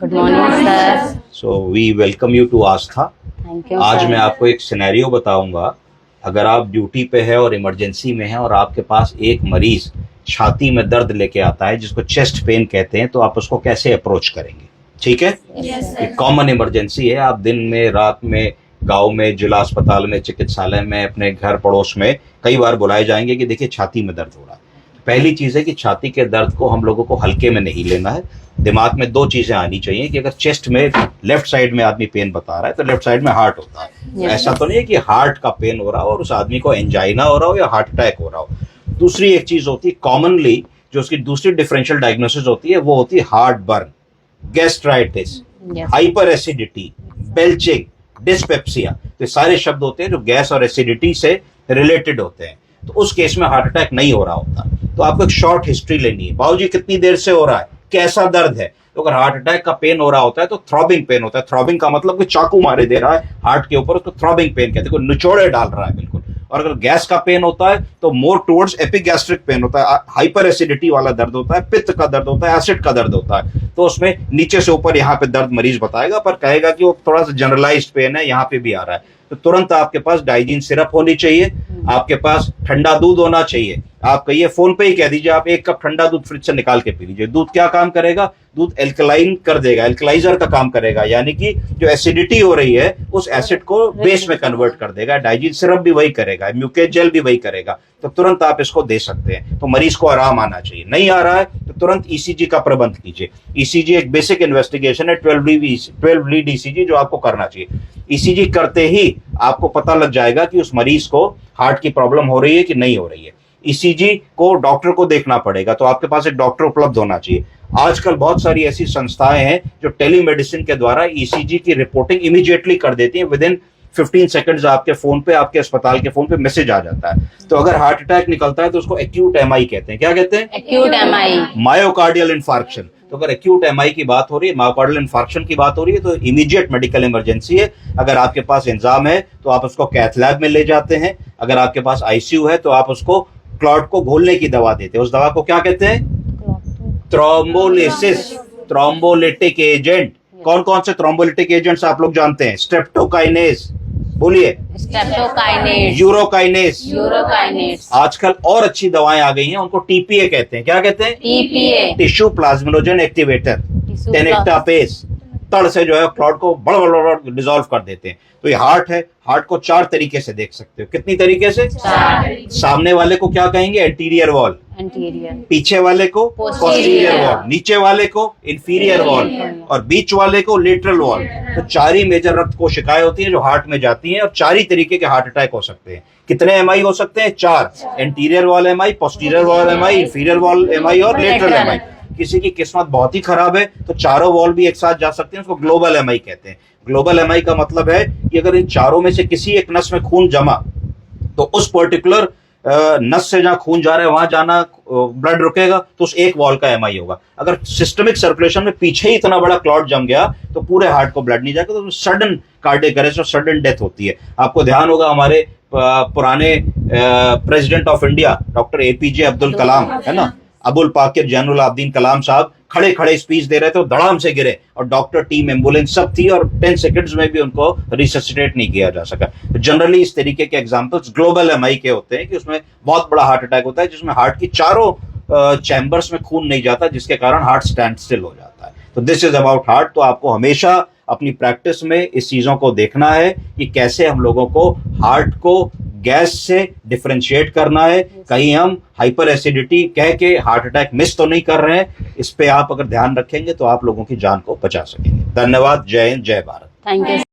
Good morning sir. So we welcome you to Aastha. Thank you. आज मैं आपको एक सिनेरियो बताऊंगा। अगर आप ड्यूटी पे है और इमरजेंसी में है और आपके पास एक मरीज छाती में दर्द लेके आता है जिसको चेस्ट पेन कहते हैं, तो आप उसको कैसे अप्रोच करेंगे? ठीक है, एक कॉमन इमरजेंसी है। आप दिन में, रात में, गांव में, जिला अस्पताल में, चिकित्सालय में, अपने घर पड़ोस में कई बार बुलाए जाएंगे कि देखिए छाती में दर्द हो रहा है। पहली चीज है कि छाती के दर्द को हम लोगों को हल्के में नहीं लेना है। दिमाग में दो चीजें आनी चाहिए कि अगर चेस्ट में लेफ्ट साइड में आदमी पेन बता रहा है तो लेफ्ट साइड में हार्ट होता है। ऐसा तो नहीं है कि हार्ट का पेन हो रहा हो और उस आदमी को एंजाइना हो रहा हो या हार्ट अटैक हो रहा हो। दूसरी एक चीज होती है कॉमनली, जो उसकी दूसरी डिफरेंशियल डायग्नोसिस होती है, वो होती है heart burn, gastritis, hyper acidity, belching, dyspepsia. तो सारे शब्द होते हैं जो गैस और एसिडिटी से रिलेटेड होते हैं। तो उस केस में हार्ट अटैक नहीं हो रहा होता। तो आपको एक शॉर्ट हिस्ट्री लेनी है। बाबूजी कितनी देर से हो रहा है, कैसा दर्द है? तो अगर हार्ट अटैक का पेन हो रहा होता है तो थ्रॉबिंग पेन होता है। थ्रॉबिंग का मतलब कि चाकू मारे दे रहा है हार्ट के ऊपर, उसको थ्रॉबिंग पेन कहते हैं, कोई निचोड़े डाल रहा है बिल्कुल। और अगर गैस का पेन होता है तो मोर टुवर्ड्स एपिगैस्ट्रिक पेन होता है, हाइपर एसिडिटी वाला दर्द होता है, पित्त का दर्द होता है, एसिड का दर्द होता है। तो उसमें नीचे से ऊपर यहाँ पे दर्द मरीज बताएगा, पर कहेगा कि वो थोड़ा सा जनरलाइज्ड पेन है, यहाँ पे भी आ रहा है। तो तुरंत आपके पास डाइजीन सिरप होनी चाहिए, आपके पास ठंडा दूध होना चाहिए। आप कहिए, फोन पे ही कह दीजिए, आप 1 कप ठंडा दूध फ्रिज से निकाल के पी लीजिए। दूध क्या काम करेगा? दूध एल्कलाइन कर देगा, एल्कलाइजर का काम करेगा, यानी कि जो एसिडिटी हो रही है उस एसिड को बेस में कन्वर्ट कर देगा। डाइजीन सिरप भी वही करेगा, म्यूकेट जेल भी वही करेगा। तो तुरंत आप इसको दे सकते हैं। तो मरीज को आराम आना चाहिए। नहीं आ रहा है तो तुरंत ईसीजी का प्रबंध कीजिए। ईसीजी एक बेसिक इन्वेस्टिगेशन है, 12 लीड ईसीजी, जो आपको करना चाहिए। ईसीजी करते ही आपको पता लग जाएगा कि उस मरीज को हार्ट की प्रॉब्लम हो रही है कि नहीं हो रही है। ईसीजी को डॉक्टर को देखना पड़ेगा, तो आपके पास एक डॉक्टर उपलब्ध होना चाहिए। आजकल बहुत सारी ऐसी संस्थाएं हैं जो टेलीमेडिसिन के द्वारा ईसीजी की रिपोर्टिंग इमीडिएटली कर देती हैं। विदिन 15 सेकंड्स आपके फोन पे, आपके अस्पताल के फोन पे मैसेज आ जाता है। तो अगर हार्ट अटैक निकलता है तो उसको एक्यूट एमआई कहते हैं। क्या कहते हैं? Acute MI, myocardial infarction. तो अगर एक्यूट एमआई की बात हो रही है, मायोकार्डियल इंफार्क्शन की बात हो रही है, तो इमीडिएट मेडिकल इमरजेंसी है। अगर आपके पास इंतजाम है तो आप उसको कैथ लैब में ले जाते हैं। अगर आपके पास आईसीयू है तो आप उसको क्लॉट को घोलने की दवा देते हैं। उस दवा को क्या कहते हैं? Thrombolysis, thrombolytic agent. कौन कौन से थ्रोम्बोलिटिक एजेंट्स आप लोग जानते हैं? स्ट्रेप्टोकाइनेस, बोलिए। Streptokinase, urokinase. यूरोकाइनेस। आजकल और अच्छी दवाएं आ गई हैं, उनको टीपीए कहते हैं। क्या कहते हैं? TPA, tissue plasminogen activator, tenecteplase. तड़ से जो है क्लॉट को बड़ डिसॉल्व कर देते हैं। तो ये हार्ट है। हार्ट को 4 तरीके से देख सकते हो। कितनी तरीके से? 4। सामने वाले को क्या कहेंगे? Anterior wall. एंटीरियर। पीछे वाले को पोस्टीरियर वॉल। नीचे वाले को इंफीरियर वॉल। और बीच वाले को लेटरल वॉल। तो 4 ही मेजर रक्त कोशिकाएं होती हैं जो हार्ट में जाती हैं, और 4 ही तरीके के हार्ट अटैक हो सकते हैं। कितने एमआई हो सकते हैं? 4। Anterior wall MI, posterior wall MI, inferior wall MI और लेटरल एमआई। किसी की किस्मत बहुत ही खराब है तो चारों वॉल भी एक साथ जा सकते हैं। उसको ग्लोबल एमआई कहते हैं। ग्लोबल एमआई का मतलब है कि अगर इन चारों में से किसी एक नस में खून जमा तो उस पर्टिकुलर नस से जहां खून जा रहा है वहां जाना, ब्लड रुकेगा, तो उस एक वॉल का एमआई होगा। अगर सिस्टमिक सर्कुलेशन में पीछे ही इतना बड़ा क्लॉट जम गया तो पूरे हार्ट को ब्लड नहीं जाएगा, तो सडन कार्डियक अरेस्ट और सडन डेथ होती है। आपको ध्यान होगा हमारे पुराने president of India doctor APJ Abdul Kalam, है ना, अबुल पाकिर जैनुल आब्दीन कलाम साहब खड़े खड़े स्पीच दे रहे थे, धड़ाम से गिरे और डॉक्टर, टीम, एम्बुलेंस सब थी और 10 सेकंड्स में भी उनको रिससिटेट नहीं किया जा सका। तो जनरली इस तरीके के एग्जांपल्स ग्लोबल एमआई के होते हैं कि उसमें बहुत बड़ा हार्ट अटैक होता है जिसमें हार्ट की चारों चैम्बर्स में खून नहीं जाता, जिसके कारण हार्ट स्टैंड स्टिल हो जाता है। तो दिस इज अबाउट हार्ट। तो आपको हमेशा अपनी प्रैक्टिस में इस चीजों को देखना है कि कैसे हम लोगों को हार्ट को गैस से डिफरेंशिएट करना है। कहीं हम हाइपर एसिडिटी कह के हार्ट अटैक मिस तो नहीं कर रहे हैं। इस पे आप अगर ध्यान रखेंगे तो आप लोगों की जान को बचा सकेंगे। धन्यवाद। जय हिंद, जय भारत। Thank you.